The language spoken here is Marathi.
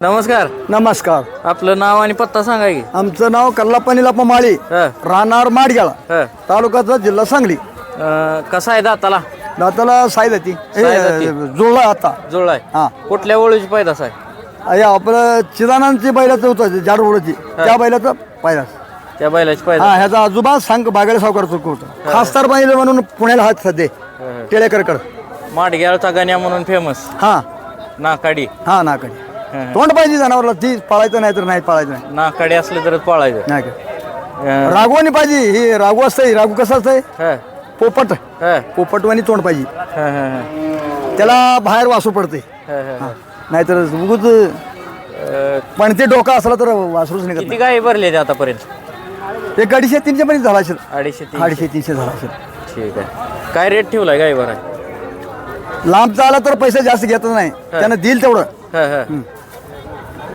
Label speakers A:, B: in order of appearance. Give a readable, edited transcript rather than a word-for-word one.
A: नमस्कार.
B: नमस्कार.
A: आपलं नाव आणि पत्ता सांगा की.
B: आमचं नाव कल्लापणी लप्पा माळी, राहणार माडग्याला,
A: हं.
B: तालुक्याचा जिल्हा सांगली.
A: कसा आहे दाताला?
B: दाताला साई जाती
A: साई
B: जुळला आता.
A: जुळलाय.
B: हा.
A: कुठल्या ओळीची पैदास आहे?
B: या आपलं चिदानांची बैलाचं होतं जाड ओळखी त्या बैलाचं पाहिला.
A: त्या बैलाची
B: हा
A: पैदास.
B: ह्याचा आजोबा सांग बागेला सावकारचं होतं. खासदार बैल म्हणून पुण्याला हात सध्या टेळेकरकड.
A: माडग्याळचा गण्या म्हणून फेमस.
B: हा
A: नाकाडी.
B: हा नाकडे तोंड पाहिजे जनावरला, ती पाळायचं नाही तर नाही पाळायचं नाही.
A: नाकाडी असले तरच पाळायचं.
B: नाही का राघवानी पाहिजे. ही राघू असतंय. राघू कसं असतंय? पोपट. पोपटवानी तोंड पाहिजे. त्याला बाहेर वासू पडते. नाहीतर उगूच पण ते डोका असला तर वासरूच निघत
A: किती गाई भरले आतापर्यंत?
B: नाही. एक 250-300 पर्यंत झाला असेल.
A: 250-300
B: झाला असेल.
A: ठीक आहे. काय रेट ठेवलाय गाई भराय?
B: लांब चालला तर पैसे जास्त घेतच नाही, त्यानं दिल तेवढं.